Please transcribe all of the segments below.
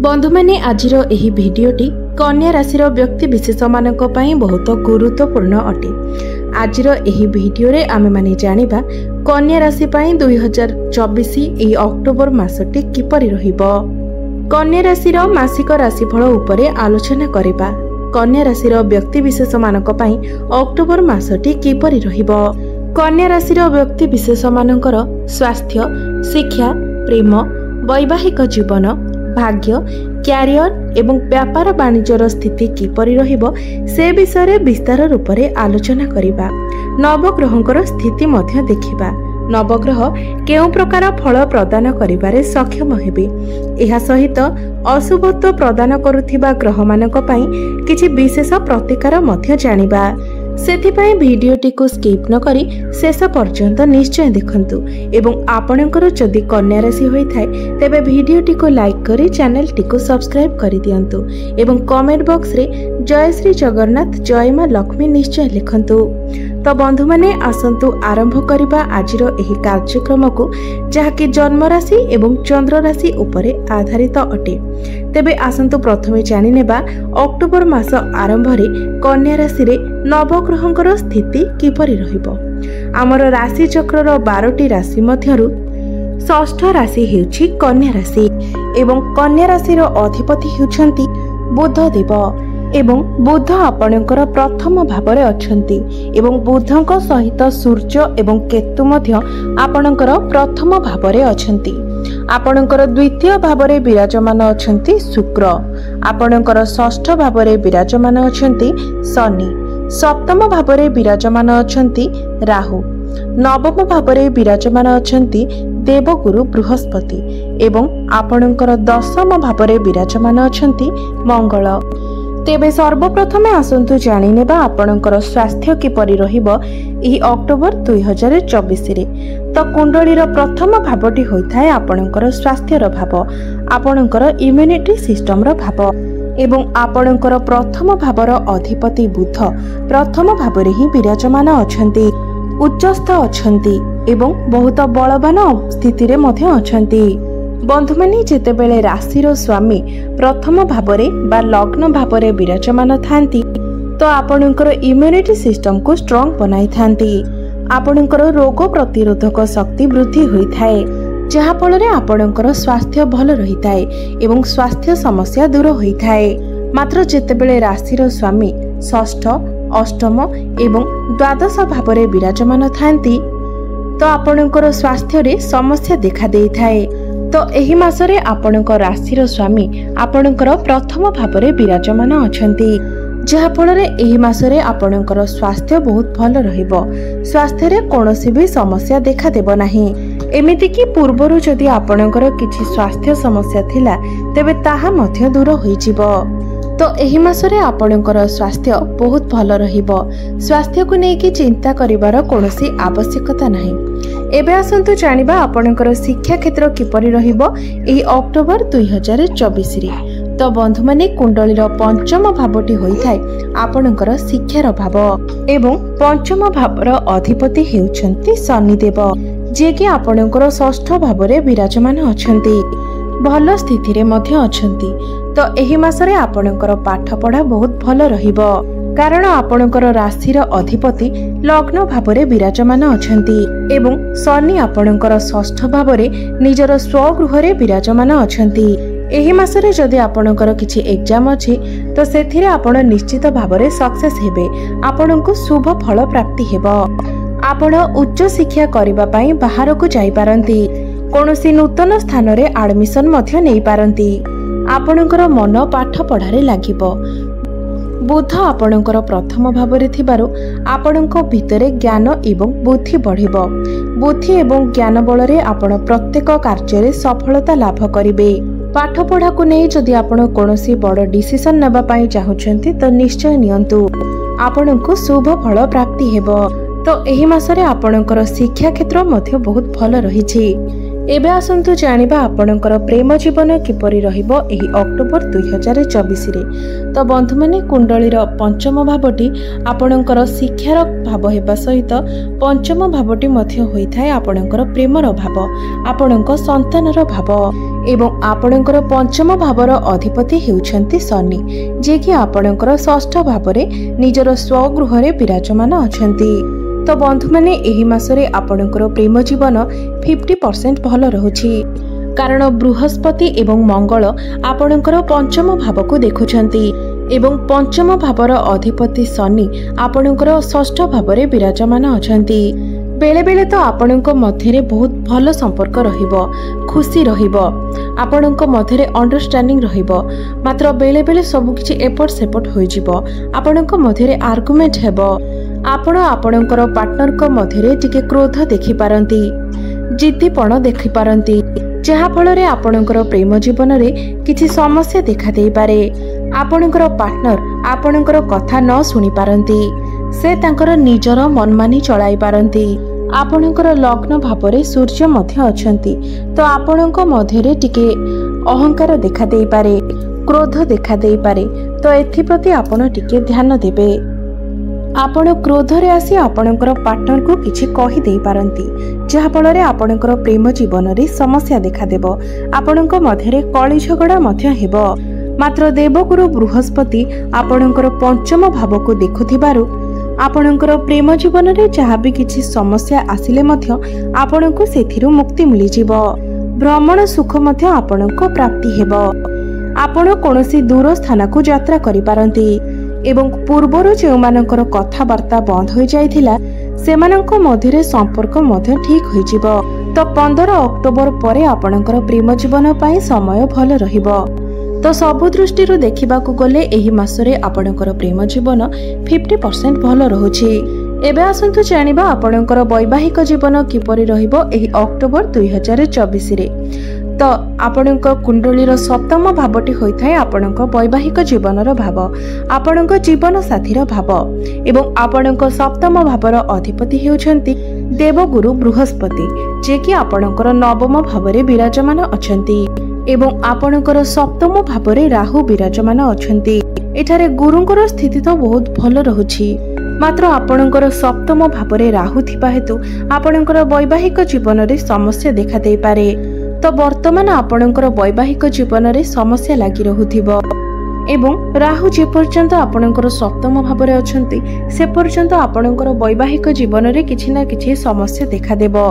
बंधु मैंने आजिर एही भिडियोटी कन्या राशि व्यक्ति विशेष मानक पई बहुत गुरुत्वपूर्ण अटे। आजिर एही भिडियो रे आमे माने जानिबा कन्या राशि पई 2024 एही अक्टोबर मासटी किपरि रहिबो। कन्या राशि मासिक राशिफल उपरे आलोचना करिबा। कन्या राशि व्यक्ति विशेष मानक पई अक्टोबर मासटी किपरि रहिबो। कन्या राशि व्यक्ति विशेष मानकर स्वास्थ्य, शिक्षा, प्रेम, वैवाहिक जीवन, भाग्य, क्यारियर एवं व्यापार वाणिज्यर स्थिति किपरि रहिबो से विषय विस्तार रूप से आलोचना करिबा। नवग्रहंकर स्थिति मध्य देखिबा। नवग्रह केउ प्रकार फल प्रदान करिबारे सक्षम हेबे। एहा सहित अशुभत्व प्रदान करुथिबा ग्रह मानक पई किछि विशेष प्रतिकार मध्य जानिबा। सेथिपाई भिडियोटी को स्किप न करी शेष पर्यंत निश्चय देखंतु एवं आपणकर जदि कन्या राशि होई थाए तेबे भिडियोटी को लाइक करी चैनल टी को सब्सक्राइब करि दियंतु एवं कमेंट बॉक्स रे जय श्री जगन्नाथ जय मां लक्ष्मी निश्चय लिखंतु। तो बंधु माने आसंतु आरंभ करिबा आजिर एही कार्यक्रम को जहाकि जन्म राशि एवं चंद्र राशि उपरे आधारित अटे। तेबे आसंतु प्रथमे जानि नेबा अक्टोबर मास आरंभ रे कन्या राशि रे नवग्रहंकर स्थिति किपरि रहिबो। आमर राशि चक्रर 12टी राशि मध्यरु षष्ठ राशि हेउछि कन्या राशि एवं कन्या राशि रो अधिपति हेउछंती बुध देव एवं बुध आपणकर प्रथम भावरे अछंती एवं बुधक सहित सूर्य एवं केतु मध्य आपणकर प्रथम भावरे अछंती। आपणकर द्वितीय भावरे विराजमान अछंती शुक्र, आपणकर षष्ठ भावरे विराजमान अछंती शनि, सप्तम भावरे विराजमान अछंती राहु, नवम भावरे विराजमान अछंती देवगुरु बृहस्पति एवं आपणकर दशम भावरे विराजमान अछंती मंगल। तेबे सर्वप्रथमे आसंतु जानि नेबा आपणकर स्वास्थ्य किपरि रहिबो एही अक्टोबर 2024 रे। तो कुंडलीर प्रथम भावटी होइथाय आपणकर स्वास्थ्यर भाव, आपणकर इम्यूनिटी सिस्टम रो भाव एवं आपणकर प्रथम भावर अधिपति बुध प्रथम भावरे ही विराजमान अछंती, उच्चस्थ अछंती एवं बहुत बलवान स्थिति रे मध्य अछंती। बंधु माने जेतेबेले राशिर स्वामी प्रथम भावरे बा लग्न भावरे विराजमान थांती तो आपणकर इम्यूनिटी सिस्टम को स्ट्रांग बनाई थांती। आपणकर रोग प्रतिरोधक शक्ति वृद्धि होई थाए जहा फल आपणकर स्वास्थ्य भल रही थाए एवं स्वास्थ्य समस्या दूर होई थाए। मात्र जेतेबेले राशिर स्वामी षष्ठ, अष्टम एवं द्वादश भावरे विराजमान थांती तो आपणकर स्वास्थ्य रे समस्या देखा देई थाए। तो एही मासरे आपणक राशिर स्वामी आपणकर प्रथम भावरे विराजमान अछंती जहा फल एही मासरे आपणकर स्वास्थ्य बहुत भल रहिबो। स्वास्थ्य रे कोनोसी भी समस्या देखा देबो नाही। एमिति कि पूर्वरु जदि आपणकर किछि स्वास्थ्य समस्या थिला तेबे ताहा मध्य दूर होई जिवो। तो एही मासरे आपणकर स्वास्थ्य बहुत भल रहिबो। स्वास्थ्य को नेकी चिंता करिवार कोनोसी आवश्यकता नाही। एबे आसंतु जानिबा आपणकर शिक्षा क्षेत्र किपरि रहिबो एही अक्टोबर 2024 रे। तो बंधु माने कुंडलीर पंचम भावटी होइथाय आपणकर शिक्षार भाव एवं पंचम भावर अधिपति हेउछंती शनिदेव जे कि आपणकर षष्ठ भावरे विराजमान अछंती, भल स्थिति रे मध्य अछंती। तो एही मासरे आपणकर पाठ पढ़ा बहुत भल रहिबो कारण आपणकर राशिर अधिपति लग्न भावरे विराजमान अछंती एवं शनि आपणकर षष्ठ भावरे निजर स्वगृह रे विराजमान अछंती। एही मासरे जदि आपणकर किछि एग्जाम अछि तो सेथिरे आपण निश्चित भावरे सक्सेस हेबे। आपणको शुभ फल प्राप्ति हेबो। आपण उच्च शिक्षा करिबा पई बाहर को जाई पारंती, कोनोसी नूतन स्थान रे एडमिशन मध्य नेई पारंती। आपणकर मन पाठ पढ़ारे लागिबो। बुध आपणकर प्रथम भावरे थिबारु आपणको भितरे ज्ञान एवं बुद्धि बढ़िबो। बुद्धि एवं ज्ञान बलरे आपण प्रत्येक कार्य सफलता लाभ करिवे। पाठ पढ़ा को नहीं जदि आपण कोनोसी बड़ डिसिजन नेबा पई चाहुछंती तो निश्चय नियंतु, आपणको शुभ फल प्राप्ति हेबो। तो एही मासरे आपणकर शिक्षा क्षेत्र मध्य बहुत भल रहिछि। एबे आसंतु जानिबा आपणकर प्रेम जीवन किपरि रहिबो एही अक्टोबर 2024 रे। तो बंधु माने कुंडलीर पंचम भावटी आपणकर शिक्षार भाव हेबा सहित पंचम भावटी मध्य होइथाय आपणकर प्रेमर भाव, आपणक संतानर भाव एवं आपणकर पंचम भावर अधिपति हेउछंती शनि, जे कि आपणकर षष्ठ भावरे निजर स्वगृह रे विराजमान अछंती। तो बंधु माने एही मासरे आपणकर प्रेम जीवन 50% भल रहुछि, कारण बृहस्पति एवं मंगल आपणकर पंचम भाव को देखुछंती एवं पंचम भावर अधिपति शनि आपणकर षष्ठ भावरे विराजमान अछंती। बेले बेले तो आपणक मध्यरे बहुत भल संपर्क रहिबो, खुशी रहिबो, आपणक मध्यरे अंडरस्टैंडिंग रहिबो, मात्र बेले बेले सब किछि एपट सेपट होई जिवो, आपणक मध्यरे आर्गुमेंट हेबो, आपण आपणकर पार्टनर को मध्यरे टिके क्रोध देखि पारंती, जिद्दीपण देखि पारंती, जहा फलरे आपणकर प्रेम जीवन रे किछि समस्या देखा देई पारे। आपणकर पार्टनर आपणकर कथा न सुनी पारंती, से तांकर निजर मनमानी चलाई पारंती। आपणकर लग्न भावरे सूर्य मध्य अछंती, तो आपणक मध्यरे टिके अहंकार देखा देई पारे, क्रोध देखा देई पारे। तो एथि प्रति आपण टिके ध्यान देबे। आपण क्रोध रे आसी आपणकर पार्टनर को किछि कहि देई पारंती, जहा फलरे आपणकर प्रेम जीवन रे समस्या देखा देबो, आपणक मध्यरे कଳି झगड़ा मध्य हेबो। मात्र देवगुरु बृहस्पति आपणकर पंचम भाव को देखुथिबारु आपणकर प्रेम जीवन रे जहा भी किछि समस्या आसिले मध्य आपणको सेथिरु मुक्ति मिलि जिवो, भ्रमण सुख मध्य आपणको प्राप्ति हेबो। आपण कोनोसी दूर स्थान को यात्रा करि पारंती एवं पूर्वरु जेउमानकर कथाबार्ता बंद हो जाइथिला सेमानंको मध्यरे संपर्क मध्य ठीक होई जिवो। तो 15 अक्टोबर परे आपणकर प्रेम जीवन पई समय भल रहिबो। तो सबु दृष्टि देखा गले एही मासरे आपणकर प्रेम जीवन 50% भल रहुछि। एबे आसंतु जानिबा आपणकर वैवाहिक जीवन किपरि रहिबो एही अक्टोबर 2024 रे। तो आपणक कुंडलीर सप्तम भावटी होइथाय आपणक वैवाहिक जीवनर भाव, आपणक जीवन साथीर भाव एवं आपणक सप्तम भावर अधिपति हेउछंती देवगुरु बृहस्पति, जे कि आपणकर नवम भावरे विराजमान अछंती एवं आपणकर सप्तम भावरे राहु विराजमान अछंती। एठारे गुरुंकर स्थिति तो बहुत भल रहुछि, मात्र आपणकर सप्तम भावरे राहु थिबा हेतु आपणकर वैवाहिक जीवन रे समस्या देखा देई पारे। तो वर्तमान आपणकर वैवाहिक जीवन रे समस्या लागि रहुथिबो एवं राहु जे पर्यंत आपणकर सप्तम भावरे अछंती से पर्यंत आपणकर वैवाहिक जीवन रे किछि ना किछि समस्या देखा देबो।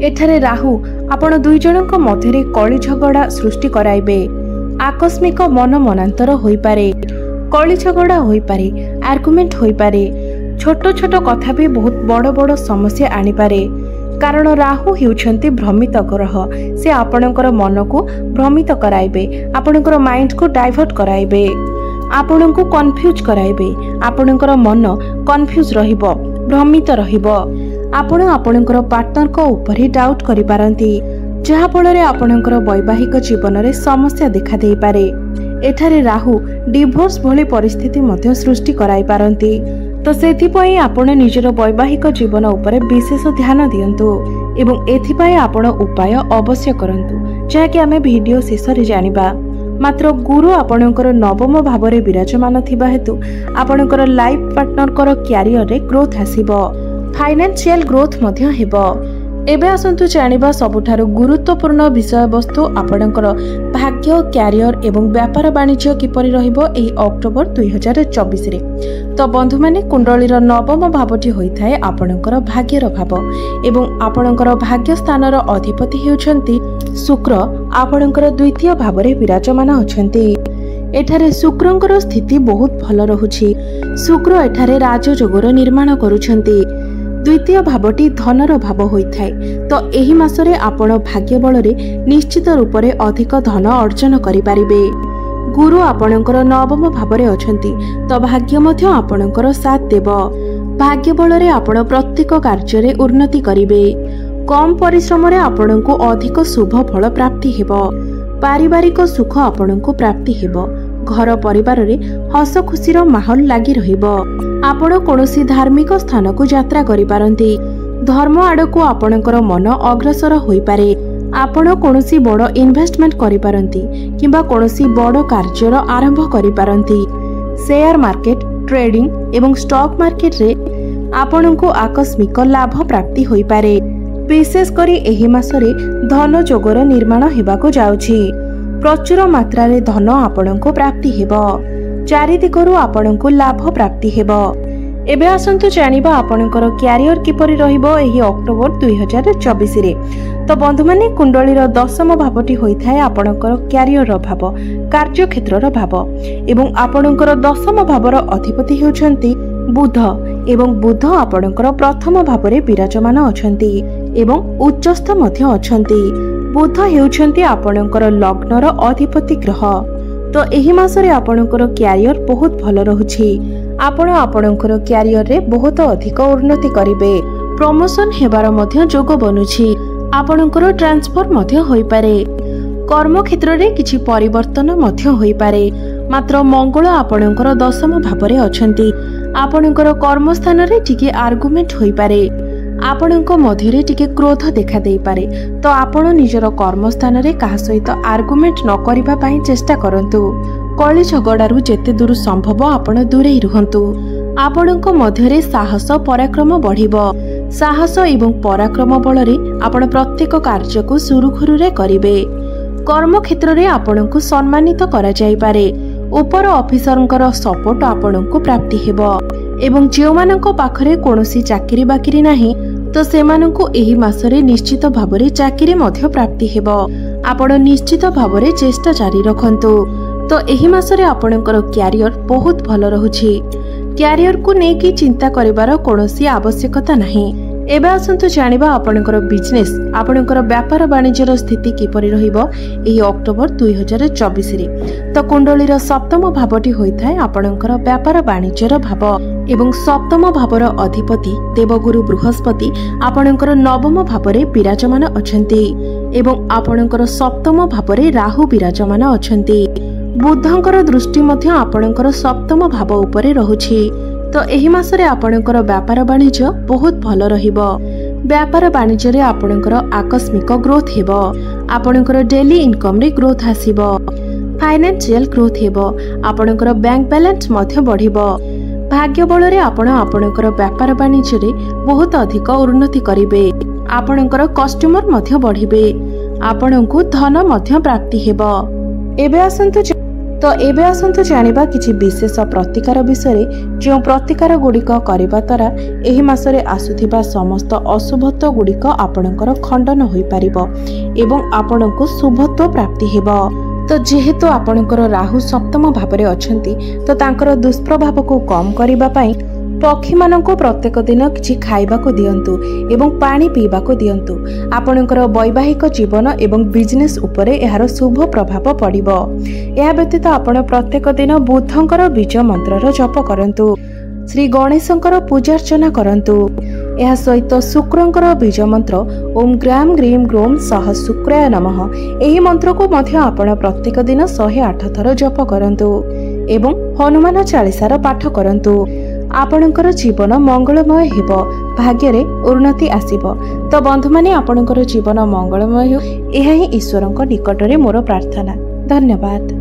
एठारे राहु आपण दुई जनक मध्यरे कଳି झगड़ा सृष्टि कराइबे, आकस्मिक मन मनांतर होई पारे, कଳି झगड़ा होई पारे, आर्गुमेंट होई पारे, छोट छोट कथा भी बहुत बड़ बड़ समस्या आनी पारे। कारण राहु हेउछंती भ्रमित ग्रह, से आपणकर मन को भ्रमित कराइबे, आपणकर माइंड को डाइवर्ट कराइबे, आपणको कन्फ्यूज कराइबे, आपणकर मन कन्फ्यूज रहिबो, भ्रमित रहिबो। आपण आपणकर पार्टनर को ऊपर डाउट करि पारंती, जहा फलरे आपणकर वैवाहिक जीवन रे समस्या देखा देई पारे। एठारे राहु डिवोर्स भली परिस्थिति मध्य सृष्टि कराई पारंती। तो सेथिपई आपण निजर वैवाहिक जीवन उपरे विशेष ध्यान दियंतु एवं एथिपई आपण उपाय अवश्य करंतु, जहा कि आमे वीडियो शेष रे जानिबा। मात्र गुरु आपणकर नवम भावरे विराजमान थिबा हेतु आपणकर लाइफ पार्टनर कर क्यारियर रे ग्रोथ आसीबो, फाइनेंशियल ग्रोथ मध्य हेबो। एबे आसंतु जानिबा सबुठारु गुरुत्वपूर्ण विषय वस्तु आपणकर भाग्य, क्यारियर एवं व्यापार वाणिज्य किपरि रहिबो एही अक्टोबर 2024 रे। तो बंधु माने कुंडलीर नवम भावटी होइथाय आपणकर भाग्यर भाव एवं आपणकर भाग्य स्थानर अधिपति हेउछंती शुक्र, आपणकर द्वितीय भावरे विराजमान अछंती। एठारे शुक्रंकर स्थिति बहुत भल रहुछि। शुक्र एठारे राजयोगर निर्माण करूछंती। द्वितीय भावटी धनर भाव होइथाय। तो एही मासरे आपण भाग्य बलरे निश्चित रूपरे अधिक धन अर्जन करि पारिबे। गुरु आपणकर नवम भावरे अछंती, तो भाग्य मध्य आपणकर साथ देव। भाग्य बलरे आपण प्रत्येक कार्य रे उन्नति करिवे। कम परिश्रम रे आपणको अधिक शुभ फल प्राप्ति हेबो। पारिवारिक सुख आपणको प्राप्ति हेबो। घर परिवार रे हस खुशीर माहौल लागि रहिबो। आपण कोनोसी धार्मिक स्थान को यात्रा करि पारंती। धर्म आड़ को आपणकर मन अग्रसर होई पारे। आपण कोनोसी बड़ इन्वेस्टमेंट करि पारंती किंबा कोनोसी बड़ कार्यर आरंभ करि पारंती। शेयर मार्केट ट्रेडिंग एवं स्टॉक मार्केट रे आपण को आकस्मिक लाभ प्राप्ति होई पारे। विशेष करी एही मासरे धन जोगर निर्माण हेबाको जाउछि। प्रचुर मात्रा रे धन आपण को प्राप्ति हेबो। चारि दिगरु आपण को लाभ प्राप्ति हेबो। एबे आसंतु जानिबा आपणकर क्यारियर किपरि रहिबो एही अक्टोबर 2024 रे। तो बंधु माने कुंडलीर दशम भावटी होइथाय आपणकर क्यारियर भाव, कार्य क्षेत्रर भाव एवं आपणकर दशम भावर अधिपति हेउछन्ति बुध एवं बुध आपणकर प्रथम भावरे विराजमान अछन्ति एवं उच्चस्थ मध्य अछन्ति। बुध हेउछन्ति आपणकर लग्नर अधिपति ग्रह। तो एही मासरे आपणकर क्यारियर बहुत भल रहुछि। आपण आपणकर क्यारियर रे बहुत अधिक उन्नति करिवे। प्रमोशन हेबार मध्य जोग बनुछि। आपणकर ट्रांसफर मध्य होई पारे। कर्म क्षेत्र रे किछि परिवर्तन मध्य होई पारे। मात्र मंगल आपणकर दशम भावरे अछन्ति। आपणकर कर्म स्थान रे टिके आर्गुमेंट होई पारे। आपणक मध्य रे टिके क्रोध देखा देई पारे। तो आपण निजर कर्म स्थान रे काहा सहित आर्गुमेंट न करिबा पई चेष्टा करंतु। कଳି झगड़ारू जेते दूर संभव आपण दूरे रुहंतु। आपणक मध्य रे साहस पराक्रम बढ़िबो। साहस एवं पराक्रम बल रे आपण प्रत्येक कार्य को सुरुखुरु रे करिवे। कर्म क्षेत्र रे आपण को सम्मानित करा जाई पारे। ऊपर ऑफिसरंकर सपोर्ट आपण को प्राप्ति हेबो एवं जेउ मानक पाखरे कोनोसी चाकरी बाकरी नाही तो सेमानंकु एही मासरे निश्चित भाबरे चाकरी मध्य प्राप्ति हेबो। आपण निश्चित भाबरे चेष्टा जारी रखंतु। तो एही मासरे आपणकर क्यारियर बहुत भल रहुछि। क्यारियर को नेकी चिंता करिवार कोनोसी आवश्यकता नाही। एबे आसंतु जानिबा आपणकर बिजनेस, आपणकर व्यापार वाणिज्यर स्थिति किपरि रहिबो एही अक्टोबर 2024 रे। तो कुंडलीर सप्तम भावटी होइथाय आपणकर व्यापार वाणिज्यर भाव एवं सप्तम भावर अधिपति देवगुरु बृहस्पति आपणकर नवम भावरे विराजमान अछंती एवं आपणकर सप्तम भावरे राहु विराजमान अछंती। बुधंकर दृष्टि मध्य आपणकर सप्तम भाव उपरे रहुछि। तो एही मासरे आपणकर व्यापार वाणिज्य बहुत भल रहिबो। व्यापार वाणिज्य रे आपणकर आकस्मिक ग्रोथ हेबो। आपणकर डेली इनकम रे ग्रोथ आसीबो। फाइनेंशियल ग्रोथ हेबो। आपणकर बैंक बैलेंस मध्य बढ़िबो। भाग्य बल रे आपण आपणकर व्यापार वाणिज्य रे बहुत अधिक उन्नति करिवे। आपणकर कस्टमर मध्य बढ़िवे। आपणकु धन मध्य प्राप्ति हेबो। एबे आसंतु जानिबा किछि विशेष प्रतिकार विषय जो प्रतिकार गुड़िक करिबा द्वारा एही मासरे आसुथिबा समस्त अशुभत्व गुड़िक आपणकर खंडन होई पारिबो एवं आपणकु शुभत्व प्राप्ति हेबो। तो जेहेतु आपणकर राहु सप्तम भावरे अछंती तो तांकर दुष्प्रभाव को कम करिबा पई पक्षी माननको प्रत्येक दिन किछि खाइबाको दियंतु एवं पानी पीबाको दियंतु। आपणकर वैवाहिक जीवन एवं बिजनेस उपरे एहार शुभ प्रभाव पड़िबो। एहा व्यतीत आपण प्रत्येक दिन बुधंकर बीज मंत्रर जप करंतु। श्री गणेशंकर पूजार्चना करंतु। एहा सहित शुक्रंकर बीज मंत्र ओम ग्राम ग्रीम ग्रोम सह शुक्राय नमः एही मंत्र को मध्य आपण प्रत्येक दिन 108 थर जप करंतु एवं हनुमान चालीसार पाठ करंतु। आपणकर जीवन मंगलमय हेबो। भाग्य रे उन्नति आसीबो। तो बंधु माने आपणकर जीवन मंगलमय हो एहा ही ईश्वरंक निकटरे मोर प्रार्थना। धन्यवाद।